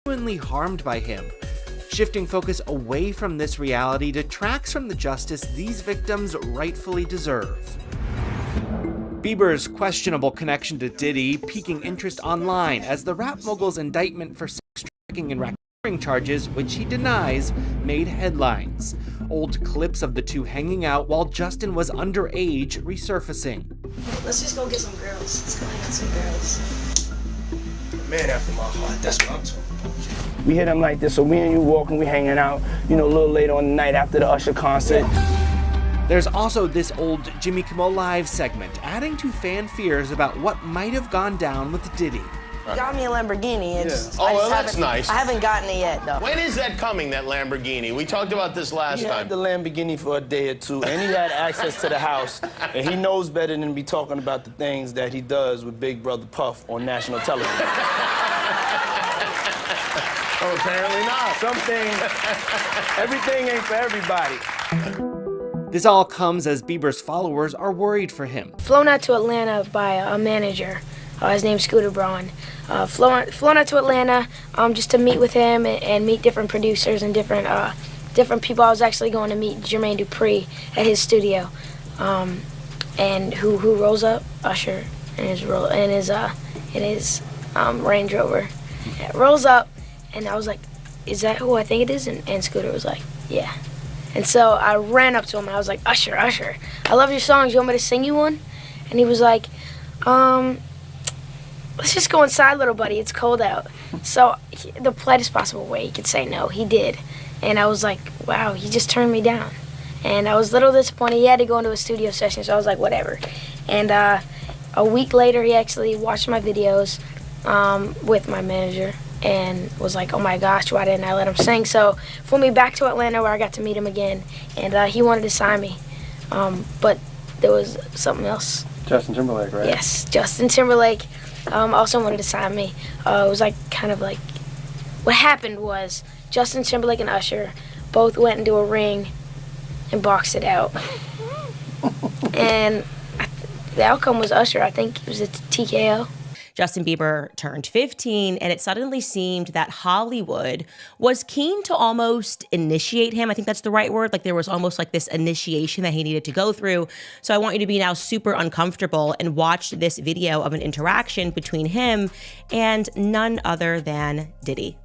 genuinely harmed by him. Shifting focus away from this reality detracts from the justice these victims rightfully deserve. Bieber's questionable connection to Diddy piquing interest online as the rap mogul's indictment for sex trafficking and racketeering charges, which he denies, made headlines. Old clips of the two hanging out while Justin was underage resurfacing. Let's just go get some girls. Let's go hang out some girls. Man after my heart, that's what I'm talking about. We hit him like this, so me and you walking, we hanging out, a little later on the night after the Usher concert. There's also this old Jimmy Kimmel Live segment, adding to fan fears about what might have gone down with Diddy. You got me a Lamborghini. Oh, well, that's nice. I haven't gotten it yet, though. When is that coming, that Lamborghini? We talked about this last He time. had the Lamborghini for a day or two, and he had access to the house, and he knows better than to be talking about the things that he does with Big Brother Puff on national television. Oh, apparently not. Some things, everything ain't for everybody. This all comes as Bieber's followers are worried for him. Flown out to Atlanta by a manager. His name's Scooter Braun. Flown out to Atlanta just to meet with him and meet different producers and different people. I was actually going to meet Jermaine Dupri at his studio. And who rolls up? Usher in his Range Rover. It rolls up, and I was like, "Is that who I think it is?" And Scooter was like, "Yeah." And so I ran up to him and I was like, Usher, I love your songs. You want me to sing you one? And he was like, let's just go inside, little buddy. It's cold out. So the politest possible way he could say no, he did. And I was like, wow, he just turned me down. And I was a little disappointed. He had to go into a studio session, so I was like, whatever. And a week later, he actually watched my videos with my manager and was like, oh my gosh, why didn't I let him sing? So flew me back to Atlanta where I got to meet him again, and he wanted to sign me. But there was something else. Justin Timberlake, right? Yes, Justin Timberlake also wanted to sign me. It was like kind of like, what happened was Justin Timberlake and Usher both went into a ring and boxed it out. And the outcome was Usher. I think it was a TKO. Justin Bieber turned 15, and it suddenly seemed that Hollywood was keen to almost initiate him. I think that's the right word. Like there was almost like this initiation that he needed to go through. So I want you to be now super uncomfortable and watch this video of an interaction between him and none other than Diddy.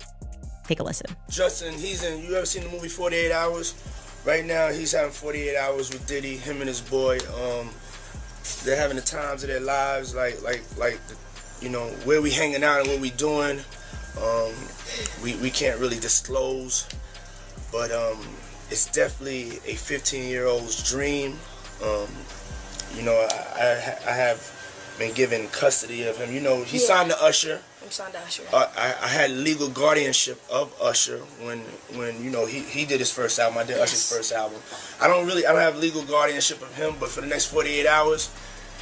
Take a listen. Justin, you ever seen the movie 48 Hours? Right now, he's having 48 hours with Diddy, him and his boy. They're having the times of their lives, like where we hanging out and what we doing. We can't really disclose, but it's definitely a 15-year-old's dream. I have been given custody of him. He signed to Usher. I'm signed to Usher. I had legal guardianship of Usher when he did his first album. I did Usher's first album. I don't have legal guardianship of him, but for the next 48 hours,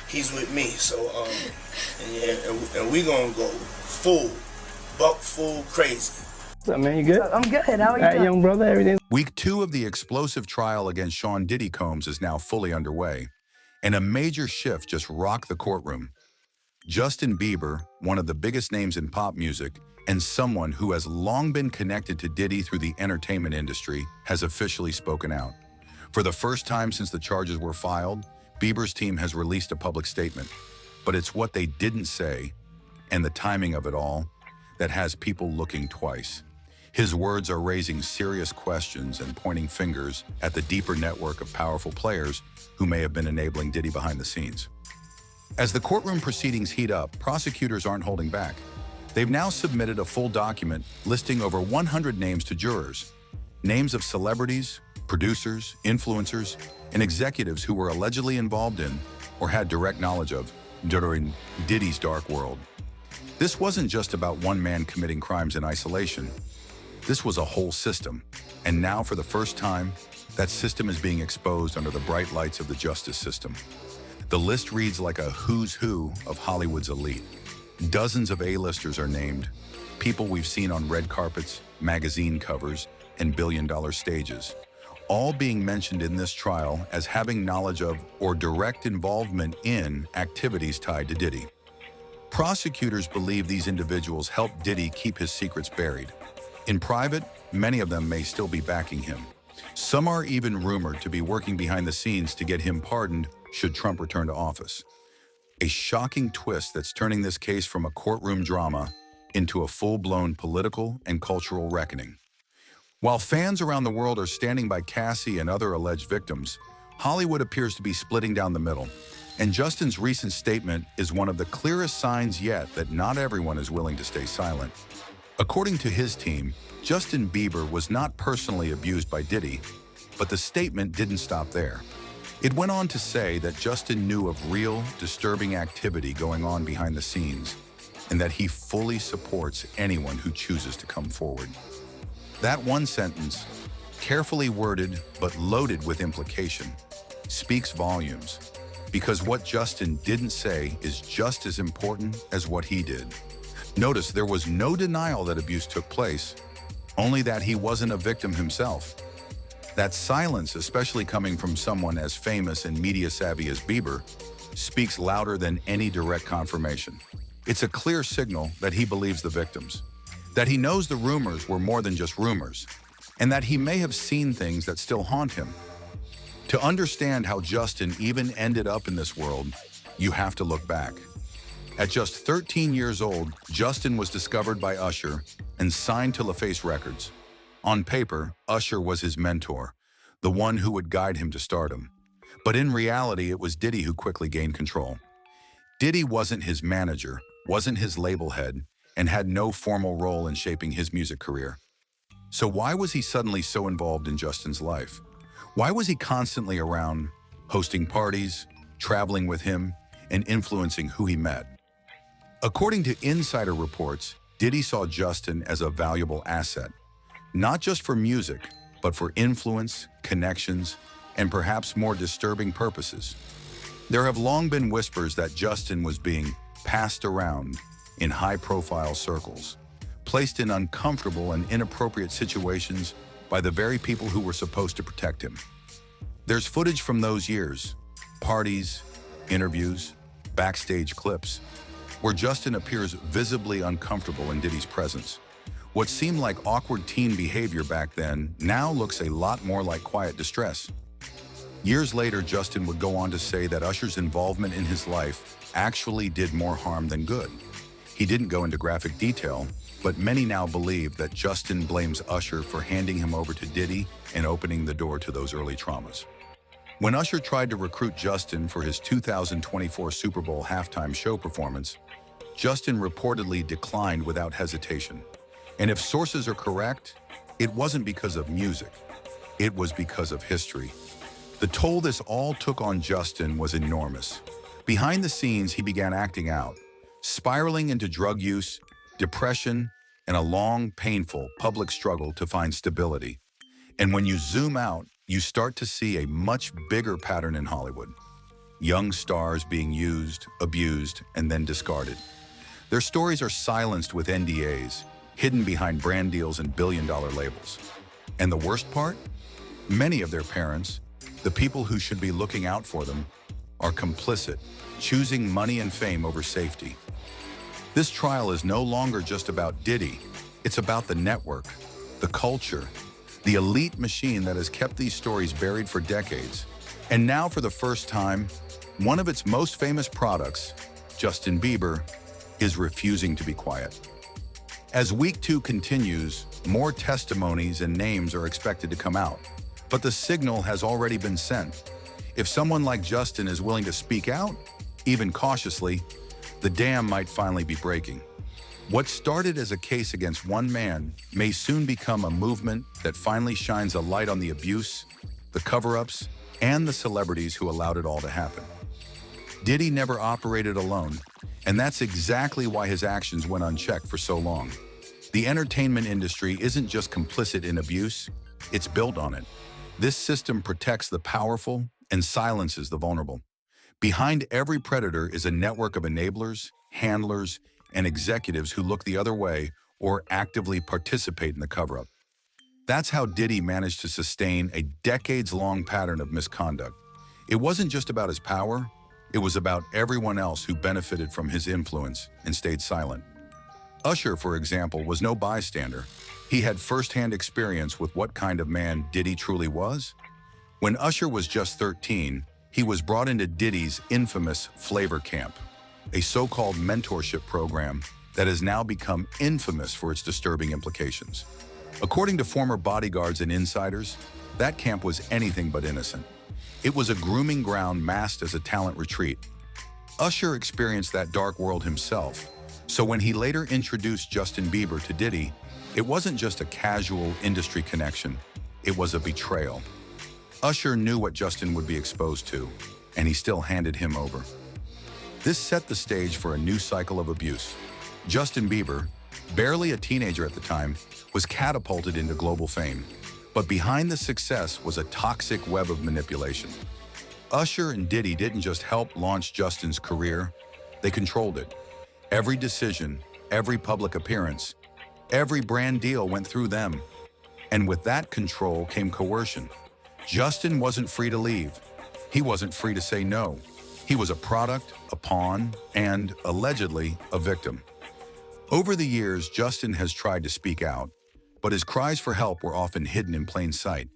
he's with me. So and we gonna go full crazy. What's up, man? You good? I'm good. How are you doing? Young brother, everything. Week 2 of the explosive trial against Sean Diddy Combs is now fully underway, and a major shift just rocked the courtroom. Justin Bieber, one of the biggest names in pop music, and someone who has long been connected to Diddy through the entertainment industry, has officially spoken out. For the first time since the charges were filed, Bieber's team has released a public statement, but it's what they didn't say and the timing of it all that has people looking twice. His words are raising serious questions and pointing fingers at the deeper network of powerful players who may have been enabling Diddy behind the scenes. As the courtroom proceedings heat up, prosecutors aren't holding back. They've now submitted a full document listing over 100 names to jurors, names of celebrities, producers, influencers, and executives who were allegedly involved in or had direct knowledge of during Diddy's dark world. This wasn't just about one man committing crimes in isolation. This was a whole system, and now for the first time, that system is being exposed under the bright lights of the justice system. The list reads like a who's who of Hollywood's elite. Dozens of A-listers are named, people we've seen on red carpets, magazine covers, and billion-dollar stages, all being mentioned in this trial as having knowledge of or direct involvement in activities tied to Diddy. Prosecutors believe these individuals helped Diddy keep his secrets buried. In private, many of them may still be backing him. Some are even rumored to be working behind the scenes to get him pardoned should Trump return to office. A shocking twist that's turning this case from a courtroom drama into a full-blown political and cultural reckoning. While fans around the world are standing by Cassie and other alleged victims, Hollywood appears to be splitting down the middle. And Justin's recent statement is one of the clearest signs yet that not everyone is willing to stay silent. According to his team, Justin Bieber was not personally abused by Diddy, but the statement didn't stop there. It went on to say that Justin knew of real, disturbing activity going on behind the scenes, and that he fully supports anyone who chooses to come forward. That one sentence, carefully worded but loaded with implication, speaks volumes, because what Justin didn't say is just as important as what he did. Notice there was no denial that abuse took place, only that he wasn't a victim himself. That silence, especially coming from someone as famous and media-savvy as Bieber, speaks louder than any direct confirmation. It's a clear signal that he believes the victims, that he knows the rumors were more than just rumors, and that he may have seen things that still haunt him. To understand how Justin even ended up in this world, you have to look back. At just 13 years old, Justin was discovered by Usher and signed to LaFace Records. On paper, Usher was his mentor, the one who would guide him to stardom. But in reality, it was Diddy who quickly gained control. Diddy wasn't his manager, wasn't his label head, and had no formal role in shaping his music career. So why was he suddenly so involved in Justin's life? Why was he constantly around, hosting parties, traveling with him, and influencing who he met? According to insider reports, Diddy saw Justin as a valuable asset, not just for music, but for influence, connections, and perhaps more disturbing purposes. There have long been whispers that Justin was being passed around in high-profile circles, placed in uncomfortable and inappropriate situations by the very people who were supposed to protect him. There's footage from those years, parties, interviews, backstage clips, where Justin appears visibly uncomfortable in Diddy's presence. What seemed like awkward teen behavior back then now looks a lot more like quiet distress. Years later, Justin would go on to say that Usher's involvement in his life actually did more harm than good. He didn't go into graphic detail, but many now believe that Justin blames Usher for handing him over to Diddy and opening the door to those early traumas. When Usher tried to recruit Justin for his 2024 Super Bowl halftime show performance, Justin reportedly declined without hesitation. And if sources are correct, it wasn't because of music. It was because of history. The toll this all took on Justin was enormous. Behind the scenes, he began acting out, spiraling into drug use, depression, and a long, painful public struggle to find stability. And when you zoom out, you start to see a much bigger pattern in Hollywood. Young stars being used, abused, and then discarded. Their stories are silenced with NDAs, hidden behind brand deals and billion-dollar labels. And the worst part? Many of their parents, the people who should be looking out for them, are complicit, choosing money and fame over safety. This trial is no longer just about Diddy. It's about the network, the culture, the elite machine that has kept these stories buried for decades. And now, for the first time, one of its most famous products, Justin Bieber, is refusing to be quiet. As week 2 continues, more testimonies and names are expected to come out. But the signal has already been sent. If someone like Justin is willing to speak out, even cautiously, the dam might finally be breaking. What started as a case against one man may soon become a movement that finally shines a light on the abuse, the cover-ups, and the celebrities who allowed it all to happen. Diddy never operated alone, and that's exactly why his actions went unchecked for so long. The entertainment industry isn't just complicit in abuse, it's built on it. This system protects the powerful and silences the vulnerable. Behind every predator is a network of enablers, handlers, and executives who look the other way or actively participate in the cover-up. That's how Diddy managed to sustain a decades-long pattern of misconduct. It wasn't just about his power, It was about everyone else who benefited from his influence and stayed silent. Usher, for example, was no bystander. He had firsthand experience with what kind of man Diddy truly was. When Usher was just 13, he was brought into Diddy's infamous Flavor Camp, a so-called mentorship program that has now become infamous for its disturbing implications. According to former bodyguards and insiders, that camp was anything but innocent. It was a grooming ground masked as a talent retreat. Usher experienced that dark world himself, so when he later introduced Justin Bieber to Diddy, it wasn't just a casual industry connection, it was a betrayal. Usher knew what Justin would be exposed to, and he still handed him over. This set the stage for a new cycle of abuse. Justin Bieber, barely a teenager at the time, was catapulted into global fame. But behind the success was a toxic web of manipulation. Usher and Diddy didn't just help launch Justin's career, they controlled it. Every decision, every public appearance, every brand deal went through them. And with that control came coercion. Justin wasn't free to leave. He wasn't free to say no. He was a product, a pawn, and, allegedly, a victim. Over the years, Justin has tried to speak out, but his cries for help were often hidden in plain sight.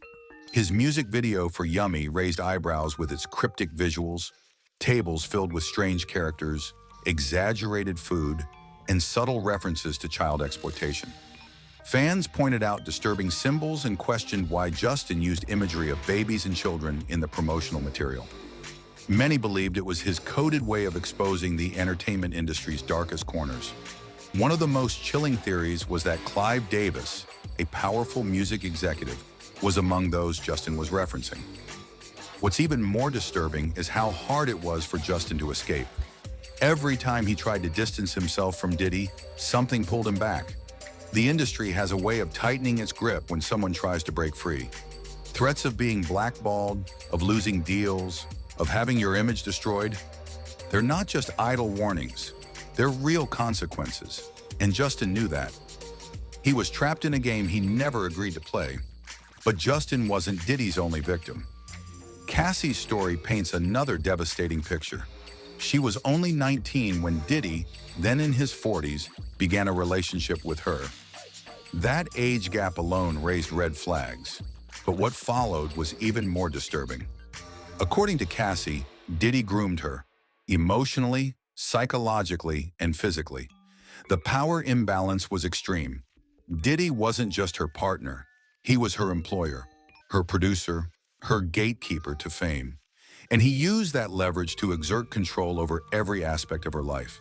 His music video for Yummy raised eyebrows with its cryptic visuals, tables filled with strange characters, exaggerated food, and subtle references to child exploitation. Fans pointed out disturbing symbols and questioned why Justin used imagery of babies and children in the promotional material. Many believed it was his coded way of exposing the entertainment industry's darkest corners. One of the most chilling theories was that Clive Davis, a powerful music executive, was among those Justin was referencing. What's even more disturbing is how hard it was for Justin to escape. Every time he tried to distance himself from Diddy, something pulled him back. The industry has a way of tightening its grip when someone tries to break free. Threats of being blackballed, of losing deals, of having your image destroyed, they're not just idle warnings. They're real consequences, and Justin knew that. He was trapped in a game he never agreed to play. But Justin wasn't Diddy's only victim. Cassie's story paints another devastating picture. She was only 19 when Diddy, then in his 40s, began a relationship with her. That age gap alone raised red flags, but what followed was even more disturbing. According to Cassie, Diddy groomed her, emotionally, psychologically, and physically. The power imbalance was extreme. Diddy wasn't just her partner, he was her employer, her producer, her gatekeeper to fame. And he used that leverage to exert control over every aspect of her life.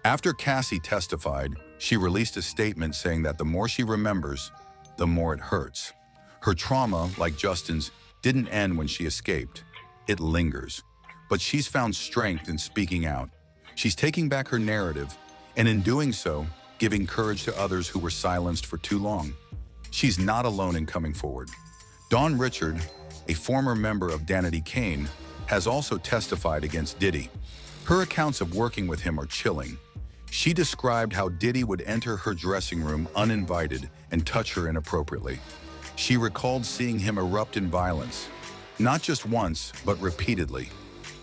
After Cassie testified, she released a statement saying that the more she remembers, the more it hurts. Her trauma, like Justin's, didn't end when she escaped. It lingers. But she's found strength in speaking out. She's taking back her narrative, and in doing so, giving courage to others who were silenced for too long. She's not alone in coming forward. Dawn Richard, a former member of Danity Kane, has also testified against Diddy. Her accounts of working with him are chilling. She described how Diddy would enter her dressing room uninvited and touch her inappropriately. She recalled seeing him erupt in violence, not just once, but repeatedly.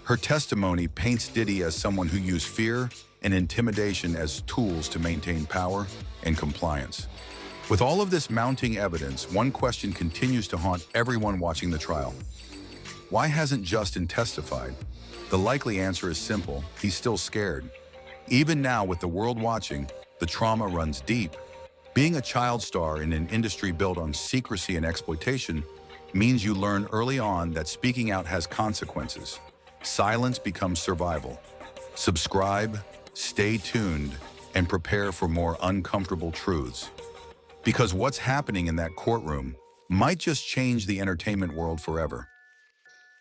Her testimony paints Diddy as someone who used fear and intimidation as tools to maintain power and compliance. With all of this mounting evidence, one question continues to haunt everyone watching the trial. Why hasn't Justin testified? The likely answer is simple: he's still scared. Even now, with the world watching, the trauma runs deep. Being a child star in an industry built on secrecy and exploitation means you learn early on that speaking out has consequences. Silence becomes survival. Subscribe, stay tuned, and prepare for more uncomfortable truths. Because what's happening in that courtroom might just change the entertainment world forever.